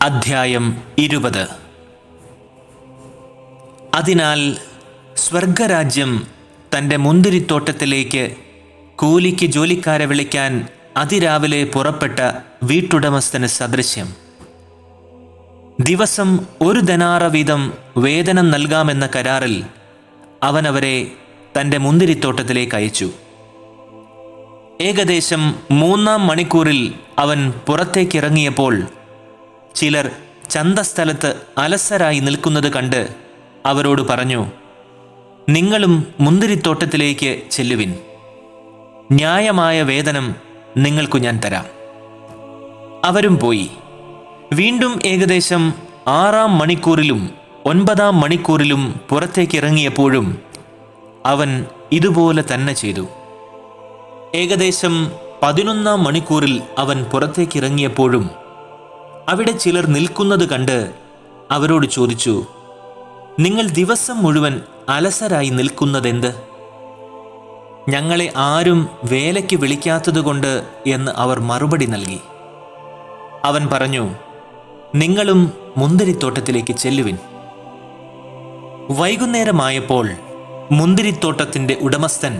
അധ്യായം 20. അതിനാൽ സ്വർഗരാജ്യം തൻ്റെ മുന്തിരിത്തോട്ടത്തിലേക്ക് കൂലിക്ക് ജോലിക്കാരെ വിളിക്കാൻ അതിരാവിലെ പുറപ്പെട്ട വീട്ടുടമസ്ഥന് സദൃശ്യം. ദിവസം 1 ദനാറ വീതം വേതനം നൽകാമെന്ന കരാറിൽ അവൻ അവരെ തൻ്റെ മുന്തിരിത്തോട്ടത്തിലേക്ക് അയച്ചു. ഏകദേശം 3-ാം മണിക്കൂറിൽ അവൻ പുറത്തേക്കിറങ്ങിയപ്പോൾ ചിലർ ചന്തസ്ഥലത്ത് അലസരായി നിൽക്കുന്നത് കണ്ട് അവരോട് പറഞ്ഞു, നിങ്ങളും മുന്തിരിത്തോട്ടത്തിലേക്ക് ചെല്ലുവിൻ, ന്യായമായ വേതനം നിങ്ങൾക്കു ഞാൻ തരാം. അവരും പോയി. വീണ്ടും ഏകദേശം 6-ാം മണിക്കൂറിലും 9-ാം മണിക്കൂറിലും പുറത്തേക്കിറങ്ങിയപ്പോഴും അവൻ ഇതുപോലെ തന്നെ ചെയ്തു. ഏകദേശം 11-ാം മണിക്കൂറിൽ അവൻ പുറത്തേക്കിറങ്ങിയപ്പോഴും അവിടെ ചിലർ നിൽക്കുന്നത് കണ്ട് അവരോട് ചോദിച്ചു, നിങ്ങൾ ദിവസം മുഴുവൻ അലസരായി നിൽക്കുന്നതെന്ത്? ഞങ്ങളെ ആരും വേലയ്ക്ക് വിളിക്കാത്തതുകൊണ്ട് എന്ന് അവർ മറുപടി നൽകി. അവൻ പറഞ്ഞു, നിങ്ങളും മുന്തിരിത്തോട്ടത്തിലേക്ക് ചെല്ലുവിൻ. വൈകുന്നേരമായപ്പോൾ മുന്തിരിത്തോട്ടത്തിൻ്റെ ഉടമസ്ഥൻ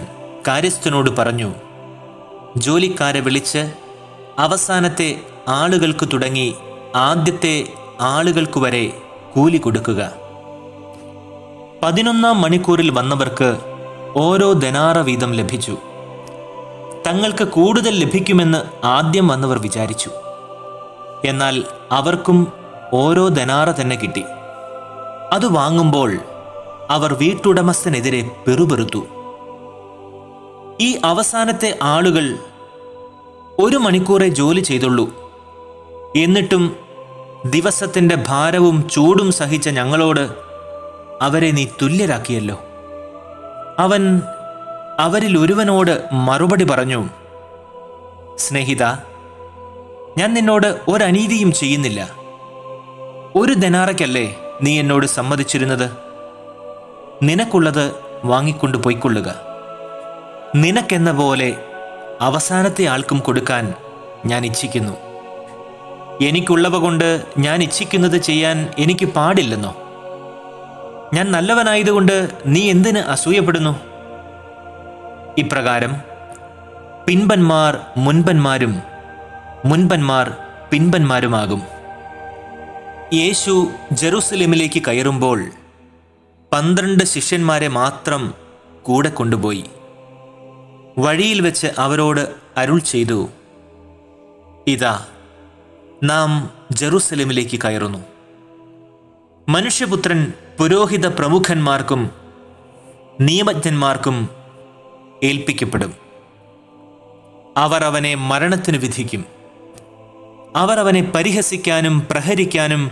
കാര്യസ്ഥനോട് പറഞ്ഞു, ജോലിക്കാരെ വിളിച്ച് അവസാനത്തെ ആളുകൾക്ക് തുടങ്ങി ആദ്യത്തെ ആളുകൾക്കു വരെ കൂലി കൊടുക്കുക. 11-ാം മണിക്കൂറിൽ വന്നവർക്ക് ഓരോ ദനാറ വീതം ലഭിച്ചു. തങ്ങൾക്ക് കൂടുതൽ ലഭിക്കുമെന്ന് ആദ്യം വന്നവർ വിചാരിച്ചു. എന്നാൽ അവർക്കും ഓരോ ദനാറ തന്നെ കിട്ടി. അത് വാങ്ങുമ്പോൾ അവർ വീട്ടുടമസ്ഥനെതിരെ പെറുപെറുത്തു. ഈ അവസാനത്തെ ആളുകൾ 1 മണിക്കൂറേ ജോലി ചെയ്തുള്ളൂ, എന്നിട്ടും ദിവസത്തിൻ്റെ ഭാരവും ചൂടും സഹിച്ച ഞങ്ങളോട് അവരെ നീ തുല്യരാക്കിയല്ലോ. അവൻ അവരിൽ ഒരുവനോട് മറുപടി പറഞ്ഞു, സ്നേഹിത, ഞാൻ നിന്നോട് ഒരനീതിയും ചെയ്യുന്നില്ല. 1 ദനാറയ്ക്കല്ലേ നീ എന്നോട് സമ്മതിച്ചിരുന്നത്? നിനക്കുള്ളത് വാങ്ങിക്കൊണ്ടു പോയിക്കൊള്ളുക. നിനക്കെന്ന പോലെ അവസാനത്തെ ആൾക്കും കൊടുക്കാൻ ഞാൻ ഇച്ഛിക്കുന്നു. എനിക്കുള്ളവ കൊണ്ട് ഞാൻ ഇച്ഛിക്കുന്നത് ചെയ്യാൻ എനിക്ക് പാടില്ലെന്നോ? ഞാൻ നല്ലവനായതുകൊണ്ട് നീ എന്തിന് അസൂയപ്പെടുന്നു? ഇപ്രകാരം പിൻപന്മാർ മുൻപന്മാരും മുൻപന്മാർ പിൻപന്മാരുമാകും. യേശു ജെറുസലേമിലേക്ക് കയറുമ്പോൾ 12 ശിഷ്യന്മാരെ മാത്രം കൂടെ കൊണ്ടുപോയി. വഴിയിൽ വെച്ച് അവരോട് അരുൾ ചെയ്തു, ഇതാ, നാം ജെറുസലേമിലേക്ക് കയറുന്നു. മനുഷ്യപുത്രൻ പുരോഹിത പ്രമുഖന്മാർക്കും നിയമജ്ഞന്മാർക്കും ഏൽപ്പിക്കപ്പെടും. അവർ അവനെ മരണത്തിന് വിധിക്കും. അവർ അവനെ പരിഹസിക്കാനും പ്രഹരിക്കാനും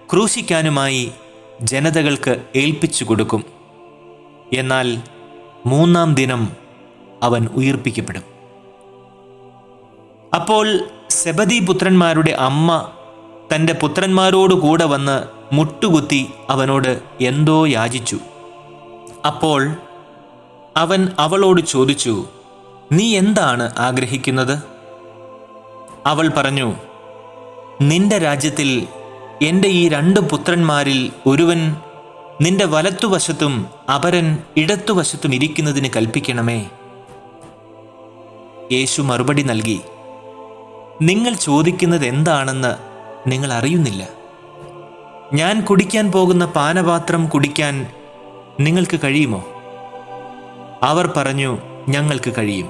ക്രൂശിക്കാനുമായി ജനതകൾക്ക് ഏൽപ്പിച്ചു കൊടുക്കും. എന്നാൽ 3-ാം ദിനം അവൻ ഉയിർപ്പിക്കപ്പെടും. അപ്പോൾ സെബദി പുത്രന്മാരുടെ അമ്മ തൻ്റെ പുത്രന്മാരോട് കൂടെ വന്ന് മുട്ടുകുത്തി അവനോട് എന്തോ യാചിച്ചു. അപ്പോൾ അവൻ അവളോട് ചോദിച്ചു, നീ എന്താണ് ആഗ്രഹിക്കുന്നത്? അവൾ പറഞ്ഞു, നിന്റെ രാജ്യത്തിൽ എൻ്റെ ഈ 2 പുത്രന്മാരിൽ ഒരുവൻ നിന്റെ വലത്തുവശത്തും അപരൻ ഇടത്തുവശത്തും ഇരിക്കുന്നതിന് കൽപ്പിക്കണമേ. യേശു മറുപടി നൽകി, നിങ്ങൾ ചോദിക്കുന്നത് എന്താണെന്ന് നിങ്ങൾ അറിയുന്നില്ല. ഞാൻ കുടിക്കാൻ പോകുന്ന പാനപാത്രം കുടിക്കാൻ നിങ്ങൾക്ക് കഴിയുമോ? അവർ പറഞ്ഞു, ഞങ്ങൾക്ക് കഴിയും.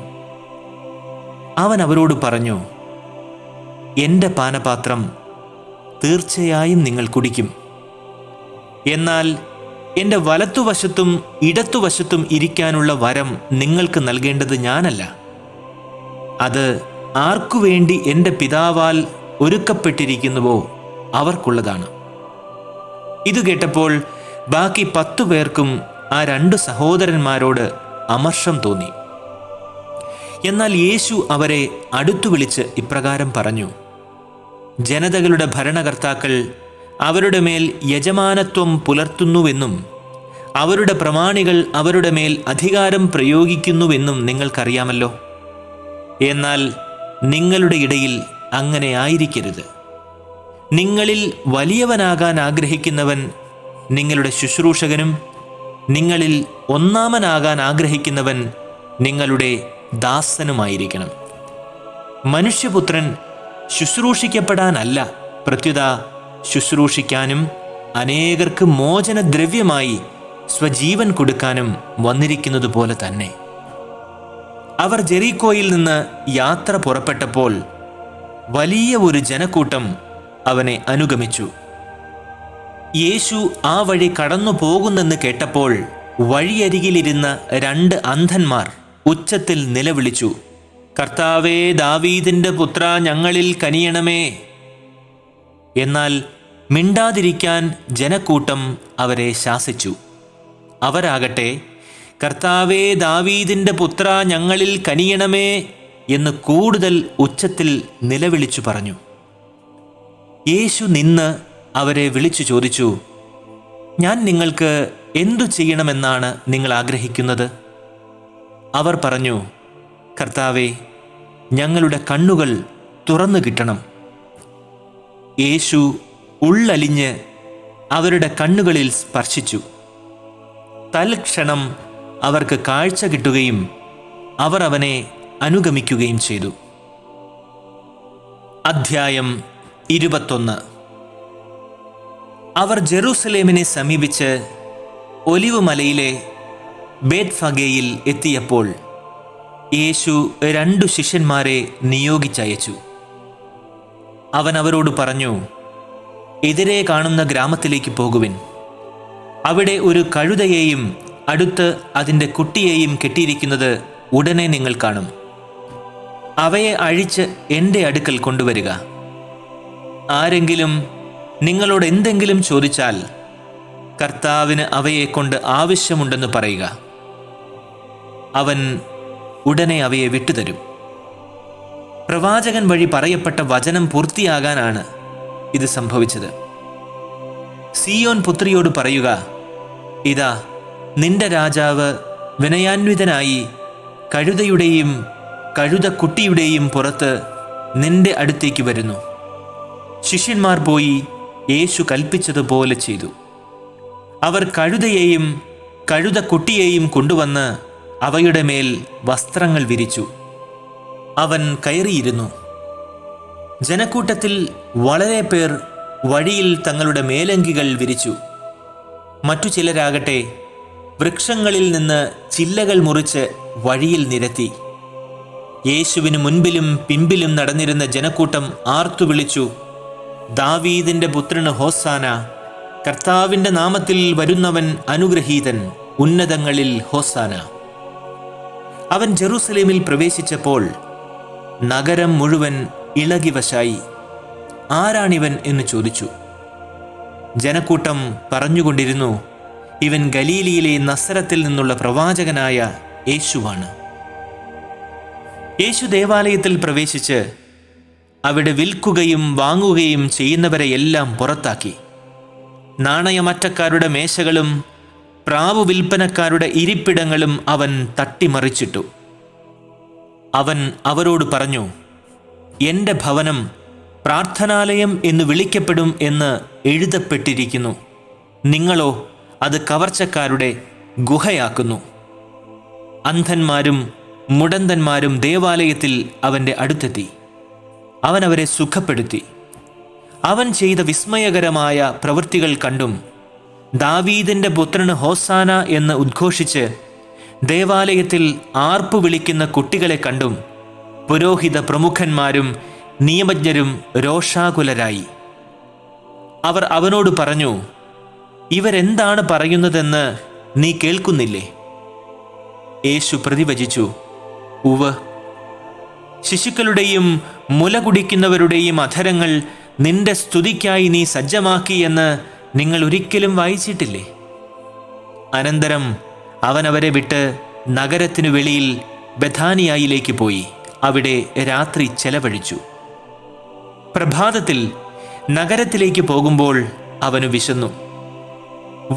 അവൻ അവരോട് പറഞ്ഞു, എൻ്റെ പാനപാത്രം തീർച്ചയായും നിങ്ങൾ കുടിക്കും. എന്നാൽ എൻ്റെ വലത്തുവശത്തും ഇടത്തുവശത്തും ഇരിക്കാനുള്ള വരം നിങ്ങൾക്ക് നൽകേണ്ടത് ഞാനല്ല. അത് ആർക്കുവേണ്ടി എൻ്റെ പിതാവാൽ ഒരുക്കപ്പെട്ടിരിക്കുന്നുവോ അവർക്കുള്ളതാണ്. ഇത് കേട്ടപ്പോൾ ബാക്കി 10 പേർക്കും ആ 2 സഹോദരന്മാരോട് അമർഷം തോന്നി. എന്നാൽ യേശു അവരെ അടുത്തു വിളിച്ച് ഇപ്രകാരം പറഞ്ഞു, ജനതകളുടെ ഭരണകർത്താക്കൾ അവരുടെ മേൽ യജമാനത്വം പുലർത്തുന്നുവെന്നും അവരുടെ പ്രമാണികൾ അവരുടെ മേൽ അധികാരം പ്രയോഗിക്കുന്നുവെന്നും നിങ്ങൾക്കറിയാമല്ലോ. എന്നാൽ നിങ്ങളുടെ ഇടയിൽ അങ്ങനെ ആയിരിക്കരുത്. നിങ്ങളിൽ വലിയവനാകാൻ ആഗ്രഹിക്കുന്നവൻ നിങ്ങളുടെ ശുശ്രൂഷകനും നിങ്ങളിൽ ഒന്നാമനാകാൻ ആഗ്രഹിക്കുന്നവൻ നിങ്ങളുടെ ദാസനുമായിരിക്കണം. മനുഷ്യപുത്രൻ ശുശ്രൂഷിക്കപ്പെടാനല്ല, പ്രത്യുത ശുശ്രൂഷിക്കാനും അനേകർക്ക് മോചനദ്രവ്യമായി സ്വജീവൻ കൊടുക്കാനും വന്നിരിക്കുന്നത് പോലെ തന്നെ. അവർ ജെറീക്കോയിൽ നിന്ന് യാത്ര പുറപ്പെട്ടപ്പോൾ വലിയ ഒരു ജനക്കൂട്ടം അവനെ അനുഗമിച്ചു. യേശു ആ വഴി കടന്നു പോകുന്നെന്ന് കേട്ടപ്പോൾ വഴിയരികിലിരുന്ന 2 അന്ധന്മാർ ഉച്ചത്തിൽ നിലവിളിച്ചു, കർത്താവേ, ദാവീദിന്റെ പുത്ര, ഞങ്ങളിൽ കനിയണമേ. എന്നാൽ മിണ്ടാതിരിക്കാൻ ജനക്കൂട്ടം അവരെ ശാസിച്ചു. അവരാകട്ടെ, കർത്താവേ, ദാവീദിന്റെ പുത്ര, ഞങ്ങളിൽ കനിയണമേ എന്ന് കൂടുതൽ ഉച്ചത്തിൽ നിലവിളിച്ചു പറഞ്ഞു. യേശു നിന്ന് അവരെ വിളിച്ചു ചോദിച്ചു, ഞാൻ നിങ്ങൾക്ക് എന്തു ചെയ്യണമെന്നാണ് നിങ്ങൾ ആഗ്രഹിക്കുന്നത്? അവർ പറഞ്ഞു, കർത്താവേ, ഞങ്ങളുടെ കണ്ണുകൾ തുറന്നു കിട്ടണം. യേശു ഉള്ളലിഞ്ഞ് അവരുടെ കണ്ണുകളിൽ സ്പർശിച്ചു. തൽക്ഷണം അവർക്ക് കാഴ്ച കിട്ടുകയും അവർ അവനെ അനുഗമിക്കുകയും ചെയ്തു. അധ്യായം 21. അവർ ജെറൂസലേമിനെ സമീപിച്ച് ഒലിവ് മലയിലെ ബേത്ഫഗയിൽ എത്തിയപ്പോൾ യേശു 2 ശിഷ്യന്മാരെ നിയോഗിച്ചയച്ചു. അവൻ അവരോട് പറഞ്ഞു, എതിരെ കാണുന്ന ഗ്രാമത്തിലേക്ക് പോകുവിൻ. അവിടെ ഒരു കഴുതയെയും അടുത്ത് അതിൻ്റെ കുട്ടിയെയും കെട്ടിയിരിക്കുന്നത് ഉടനെ നിങ്ങൾ കാണും. അവയെ അഴിച്ച് എൻ്റെ അടുക്കൽ കൊണ്ടുവരിക. ആരെങ്കിലും നിങ്ങളോട് എന്തെങ്കിലും ചോദിച്ചാൽ കർത്താവിന് അവയെക്കൊണ്ട് ആവശ്യമുണ്ടെന്ന് പറയുക. അവൻ ഉടനെ അവയെ വിട്ടുതരും. പ്രവാചകൻ വഴി പറയപ്പെട്ട വചനം പൂർത്തിയാകാനാണ് ഇത് സംഭവിച്ചത്. സിയോൻ പുത്രിയോട് പറയുക, ഇതാ നിന്റെ രാജാവ് വിനയാന്വിതനായി കഴുതയുടെയും കഴുതക്കുട്ടിയുടെയും പുറത്ത് നിന്റെ അടുത്തേക്ക് വരുന്നു. ശിഷ്യന്മാർ പോയി യേശു കൽപ്പിച്ചതുപോലെ ചെയ്തു. അവർ കഴുതയെയും കഴുതക്കുട്ടിയെയും കൊണ്ടുവന്ന് അവയുടെ മേൽ വസ്ത്രങ്ങൾ വിരിച്ചു. അവൻ കയറിയിരുന്നു. ജനക്കൂട്ടത്തിൽ വളരെ പേർ വഴിയിൽ തങ്ങളുടെ മേലങ്കികൾ വിരിച്ചു. മറ്റു ചിലരാകട്ടെ വൃക്ഷങ്ങളിൽ നിന്ന് ചില്ലകൾ മുറിച്ച് വഴിയിൽ നിരത്തി. യേശുവിന് മുൻപിലും പിമ്പിലും നടന്നിരുന്ന ജനക്കൂട്ടം ആർത്തു വിളിച്ചു, ദാവീദിന്റെ പുത്രന് ഹോസാന, കർത്താവിന്റെ നാമത്തിൽ വരുന്നവൻ അനുഗ്രഹീതൻ, ഉന്നതങ്ങളിൽ ഹോസാന. അവൻ ജെറൂസലേമിൽ പ്രവേശിച്ചപ്പോൾ നഗരം മുഴുവൻ ഇളകിവശായി. ആരാണിവൻ എന്ന് ചോദിച്ചു. ജനക്കൂട്ടം പറഞ്ഞുകൊണ്ടിരുന്നു, ഇവൻ ഗലീലിയിലെ നസറത്തിൽ നിന്നുള്ള പ്രവാചകനായ യേശുവാണ്. യേശു ദേവാലയത്തിൽ പ്രവേശിച്ച് അവിടെ വിൽക്കുകയും വാങ്ങുകയും ചെയ്യുന്നവരെയെല്ലാം പുറത്താക്കി. നാണയമറ്റക്കാരുടെ മേശകളും പ്രാവു വിൽപ്പനക്കാരുടെ ഇരിപ്പിടങ്ങളും അവൻ തട്ടിമറിച്ചിട്ടു. അവൻ അവരോട് പറഞ്ഞു, എൻ്റെ ഭവനം പ്രാർത്ഥനാലയം എന്ന് വിളിക്കപ്പെടും എന്ന് എഴുതപ്പെട്ടിരിക്കുന്നു. നിങ്ങളോ അത് കവർച്ചക്കാരുടെ ഗുഹയാക്കുന്നു. അന്ധന്മാരും മുടന്തന്മാരും ദേവാലയത്തിൽ അവൻ്റെ അടുത്തെത്തി. അവൻ അവരെ സുഖപ്പെടുത്തി. അവൻ ചെയ്ത വിസ്മയകരമായ പ്രവൃത്തികൾ കണ്ടും ദാവീദിന്റെ പുത്രന് ഹോസാന എന്ന് ഉദ്ഘോഷിച്ച് ദേവാലയത്തിൽ ആർപ്പു വിളിക്കുന്ന കുട്ടികളെ കണ്ടും പുരോഹിത പ്രമുഖന്മാരും നിയമജ്ഞരും രോഷാകുലരായി. അവർ അവനോട് പറഞ്ഞു, ഇവരെന്താണ് പറയുന്നതെന്ന് നീ കേൾക്കുന്നില്ലേ? യേശു പ്രതിവചിച്ചു, ഉവ്വ്. ശിശുക്കളുടെയും മുല കുടിക്കുന്നവരുടെയും അധരങ്ങൾ നിന്റെ സ്തുതിക്കായി നീ സജ്ജമാക്കി എന്ന് നിങ്ങൾ ഒരിക്കലും വായിച്ചിട്ടില്ലേ? അനന്തരം അവൻ അവരെ വിട്ട് നഗരത്തിനു വെളിയിൽ ബഥാനിയായിലേക്ക് പോയി അവിടെ രാത്രി ചെലവഴിച്ചു. പ്രഭാതത്തിൽ നഗരത്തിലേക്ക് പോകുമ്പോൾ അവന് വിശന്നു.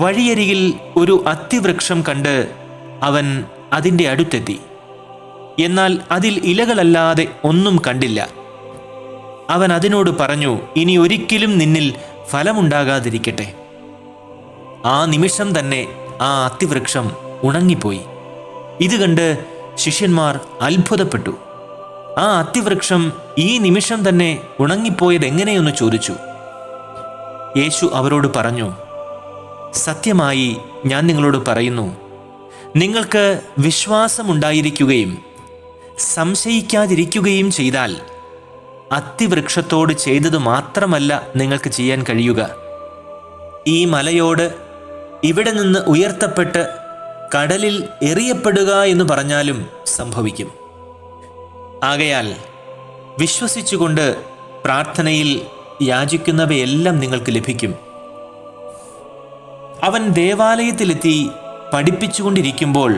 വഴിയരികിൽ ഒരു അത്തിവൃക്ഷം കണ്ട് അവൻ അതിൻ്റെ അടുത്തെത്തി. എന്നാൽ അതിൽ ഇലകളല്ലാതെ ഒന്നും കണ്ടില്ല. അവൻ അതിനോട് പറഞ്ഞു, ഇനി ഒരിക്കലും നിന്നിൽ ഫലമുണ്ടാകാതിരിക്കട്ടെ. ആ നിമിഷം തന്നെ ആ അത്തിവൃക്ഷം ഉണങ്ങിപ്പോയി. ഇത് കണ്ട് ശിഷ്യന്മാർ അത്ഭുതപ്പെട്ടു. ആ അത്തിവൃക്ഷം ഈ നിമിഷം തന്നെ ഉണങ്ങിപ്പോയത് എങ്ങനെയെന്ന് ചോദിച്ചു. യേശു അവരോട് പറഞ്ഞു, സത്യമായി ഞാൻ നിങ്ങളോട് പറയുന്നു, നിങ്ങൾക്ക് വിശ്വാസമുണ്ടായിരിക്കുകയും സംശയിക്കാതിരിക്കുകയും ചെയ്താൽ അത്തിവൃക്ഷത്തോട് ചെയ്തത് മാത്രമല്ല നിങ്ങൾക്ക് ചെയ്യാൻ കഴിയുക, ഈ മലയോട് ഇവിടെ നിന്ന് ഉയർത്തപ്പെട്ട് കടലിൽ എറിയപ്പെടുക എന്ന് പറഞ്ഞാലും സംഭവിക്കും. ആകയാൽ വിശ്വസിച്ചുകൊണ്ട് പ്രാർത്ഥനയിൽ യാചിക്കുന്നവയെല്ലാം നിങ്ങൾക്ക് ലഭിക്കും. അവൻ ദേവാലയത്തിലെത്തി പഠിപ്പിച്ചുകൊണ്ടിരിക്കുമ്പോൾ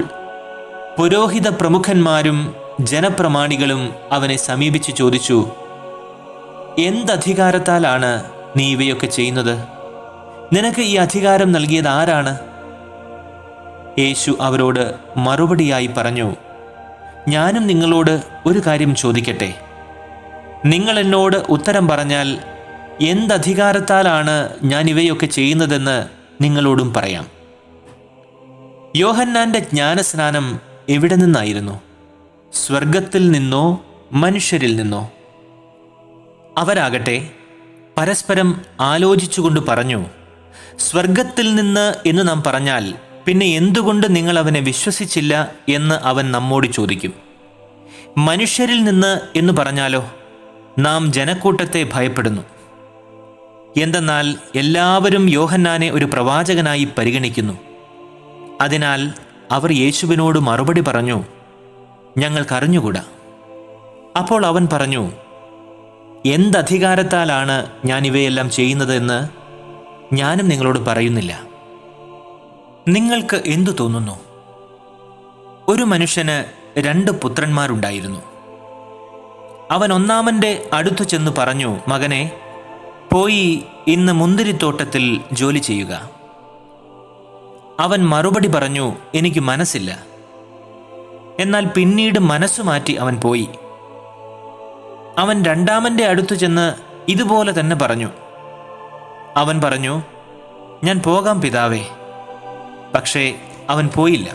പുരോഹിത പ്രമുഖന്മാരും ജനപ്രമാണികളും അവനെ സമീപിച്ചു ചോദിച്ചു, എന്തധികാരത്താലാണ് നീ ഇവയൊക്കെ ചെയ്യുന്നത്? നിനക്ക് ഈ അധികാരം നൽകിയത് ആരാണ്? യേശു അവരോട് മറുപടിയായി പറഞ്ഞു, ഞാനും നിങ്ങളോട് ഒരു കാര്യം ചോദിക്കട്ടെ. നിങ്ങൾ എന്നോട് ഉത്തരം പറഞ്ഞാൽ എന്തധികാരത്താലാണ് ഞാൻ ഇവയൊക്കെ ചെയ്യുന്നതെന്ന് നിങ്ങളോടും പറയാം. യോഹന്നാന്റെ ജ്ഞാനസ്നാനം എവിടെ നിന്നായിരുന്നു? സ്വർഗത്തിൽ നിന്നോ മനുഷ്യരിൽ നിന്നോ? അവരാകട്ടെ പരസ്പരം ആലോചിച്ചുകൊണ്ട് പറഞ്ഞു, സ്വർഗത്തിൽ നിന്ന് എന്ന് നാം പറഞ്ഞാൽ പിന്നെ എന്തുകൊണ്ട് നിങ്ങൾ അവനെ വിശ്വസിച്ചില്ല എന്ന് അവൻ നമ്മോട് ചോദിക്കും. മനുഷ്യരിൽ നിന്ന് എന്ന് പറഞ്ഞാലോ നാം ജനക്കൂട്ടത്തെ ഭയപ്പെടുന്നു. എന്തെന്നാൽ എല്ലാവരും യോഹന്നാനെ ഒരു പ്രവാചകനായി പരിഗണിക്കുന്നു. അതിനാൽ അവർ യേശുവിനോട് മറുപടി പറഞ്ഞു, ഞങ്ങൾക്കറിഞ്ഞുകൂടാ. അപ്പോൾ അവൻ പറഞ്ഞു, എന്തധികാരത്താലാണ് ഞാൻ ഇവയെല്ലാം ചെയ്യുന്നതെന്ന് ഞാനും നിങ്ങളോട് പറയുന്നില്ല. നിങ്ങൾക്ക് എന്തു തോന്നുന്നു? ഒരു മനുഷ്യന് 2 പുത്രന്മാരുണ്ടായിരുന്നു. അവൻ ഒന്നാമൻ്റെ അടുത്തു ചെന്ന് പറഞ്ഞു, മകനെ, പോയി ഇന്ന് മുന്തിരിത്തോട്ടത്തിൽ ജോലി ചെയ്യുക. അവൻ മറുപടി പറഞ്ഞു, എനിക്ക് മനസ്സില്ല. എന്നാൽ പിന്നീട് മനസ്സുമാറ്റി അവൻ പോയി. അവൻ രണ്ടാമൻ്റെ അടുത്തു ചെന്ന് ഇതുപോലെ തന്നെ പറഞ്ഞു. അവൻ പറഞ്ഞു, ഞാൻ പോകാം പിതാവേ. പക്ഷേ അവൻ പോയില്ല.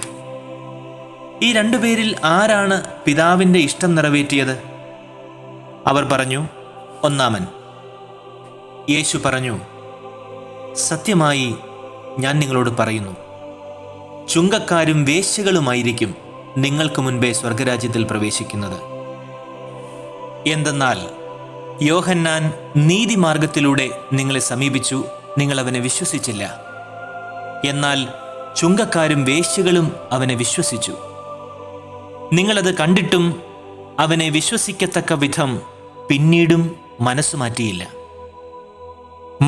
ഈ 2 പേരിൽ ആരാണ് പിതാവിൻ്റെ ഇഷ്ടം നിറവേറ്റിയത്? അവർ പറഞ്ഞു, ഒന്നാമൻ. യേശു പറഞ്ഞു, സത്യമായി ഞാൻ നിങ്ങളോട് പറയുന്നു, ചുങ്കക്കാരും വേശ്യകളുമായിരിക്കും നിങ്ങൾക്ക് മുൻപേ സ്വർഗരാജ്യത്തിൽ പ്രവേശിക്കുന്നത്. എന്തെന്നാൽ യോഹന്നാൻ നീതിമാർഗത്തിലൂടെ നിങ്ങളെ സമീപിച്ചു, നിങ്ങൾ അവനെ വിശ്വസിച്ചില്ല. എന്നാൽ ചുങ്കക്കാരും വേശ്യകളും അവനെ വിശ്വസിച്ചു. നിങ്ങളത് കണ്ടിട്ടും അവനെ വിശ്വസിക്കത്തക്ക വിധം പിന്നീടും മനസ്സുമാറ്റിയില്ല.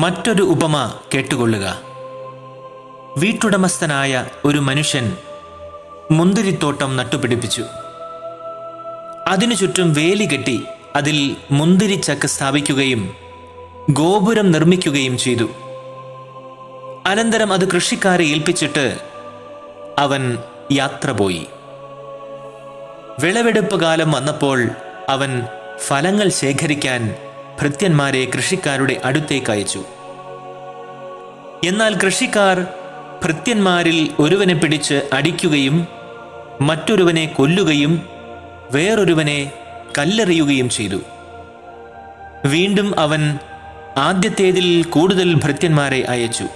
മറ്റൊരു ഉപമ കേട്ടുകൊള്ളുക. വീട്ടുടമസ്ഥനായ ഒരു മനുഷ്യൻ മുന്തിരിത്തോട്ടം നട്ടുപിടിപ്പിച്ചു. അതിനു ചുറ്റും വേലി കെട്ടി അതിൽ മുന്തിരിച്ചക്ക് സ്ഥാപിക്കുകയും ഗോപുരം നിർമ്മിക്കുകയും ചെയ്തു. അനന്തരം അത് കൃഷിക്കാരെ ഏൽപ്പിച്ചിട്ട് അവൻ യാത്ര പോയി. വിളവെടുപ്പ് കാലം വന്നപ്പോൾ അവൻ ഫലങ്ങൾ ശേഖരിക്കാൻ ഭൃത്യന്മാരെ കൃഷിക്കാരുടെ അടുത്തേക്ക് അയച്ചു. എന്നാൽ കൃഷിക്കാർ ഭൃത്യന്മാരിൽ ഒരുവനെ പിടിച്ച് അടിക്കുകയും മറ്റൊരുവനെ കൊല്ലുകയും വേറൊരുവനെ കല്ലെറിയുകയും ചെയ്തു. വീണ്ടും അവൻ ആദ്യത്തേതിൽ കൂടുതൽ ഭൃത്യന്മാരെ അയച്ചു.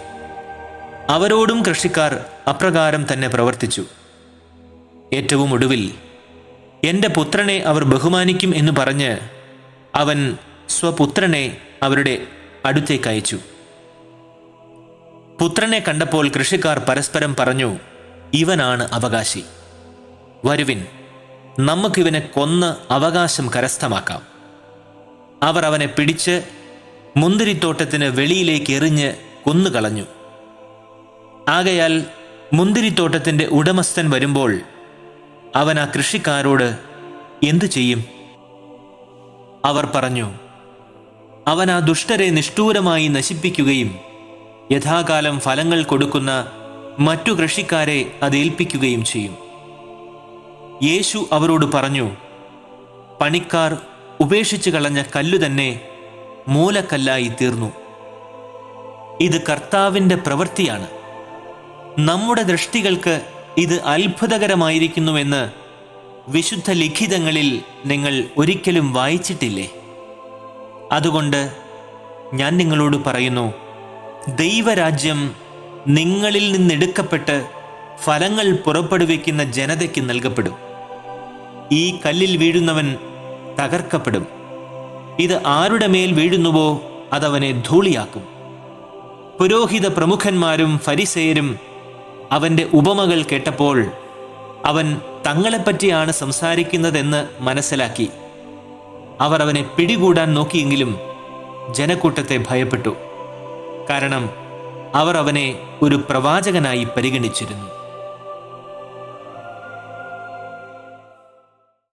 അവരോടും കൃഷിക്കാർ അപ്രകാരം തന്നെ പ്രവർത്തിച്ചു. ഏറ്റവും ഒടുവിൽ എൻ്റെ പുത്രനെ അവർ ബഹുമാനിക്കും എന്ന് പറഞ്ഞ് അവൻ സ്വപുത്രനെ അവരുടെ അടുത്തേക്ക് അയച്ചു. പുത്രനെ കണ്ടപ്പോൾ കൃഷിക്കാർ പരസ്പരം പറഞ്ഞു, ഇവനാണ് അവകാശി. വരുവിൻ, നമുക്കിവനെ കൊന്ന് അവകാശം കരസ്ഥമാക്കാം. അവർ അവനെ പിടിച്ച് മുന്തിരിത്തോട്ടത്തിന് വെളിയിലേക്ക് എറിഞ്ഞ് കൊന്നുകളഞ്ഞു. ആകയാൽ മുന്തിരിത്തോട്ടത്തിൻ്റെ ഉടമസ്ഥൻ വരുമ്പോൾ അവൻ ആ കൃഷിക്കാരോട് എന്തു ചെയ്യും? അവർ പറഞ്ഞു, അവൻ ആ ദുഷ്ടരെ നിഷ്ഠൂരമായി നശിപ്പിക്കുകയും യഥാകാലം ഫലങ്ങൾ കൊടുക്കുന്ന മറ്റു കൃഷിക്കാരെ അത് ഏൽപ്പിക്കുകയും ചെയ്യും. യേശു അവരോട് പറഞ്ഞു, പണിക്കാർ ഉപേക്ഷിച്ചു കളഞ്ഞ കല്ലു തന്നെ മൂലക്കല്ലായി തീർന്നു. ഇത് കർത്താവിൻ്റെ പ്രവൃത്തിയാണ്. നമ്മുടെ ദൃഷ്ടികൾക്ക് ഇത് അത്ഭുതകരമായിരിക്കുന്നുവെന്ന് വിശുദ്ധ ലിഖിതങ്ങളിൽ നിങ്ങൾ ഒരിക്കലും വായിച്ചിട്ടില്ലേ? അതുകൊണ്ട് ഞാൻ നിങ്ങളോട് പറയുന്നു, ദൈവരാജ്യം നിങ്ങളിൽ നിന്നെടുക്കപ്പെട്ട് ഫലങ്ങൾ പുറപ്പെടുവിക്കുന്ന ജനതയ്ക്ക് നൽകപ്പെടും. ഈ കല്ലിൽ വീഴുന്നവൻ തകർക്കപ്പെടും. ഇത് ആരുടെ മേൽ വീഴുന്നുവോ അതവനെ ധൂളിയാക്കും. പുരോഹിത പ്രമുഖന്മാരും ഫരിസേയരും അവൻ്റെ ഉപമകൾ കേട്ടപ്പോൾ അവൻ തങ്ങളെപ്പറ്റിയാണ് സംസാരിക്കുന്നതെന്ന് മനസ്സിലാക്കി. അവർ അവനെ പിടികൂടാൻ നോക്കിയെങ്കിലും ജനക്കൂട്ടത്തെ ഭയപ്പെട്ടു. കാരണം അവർ അവനെ ഒരു പ്രവാചകനായി പരിഗണിച്ചിരുന്നു.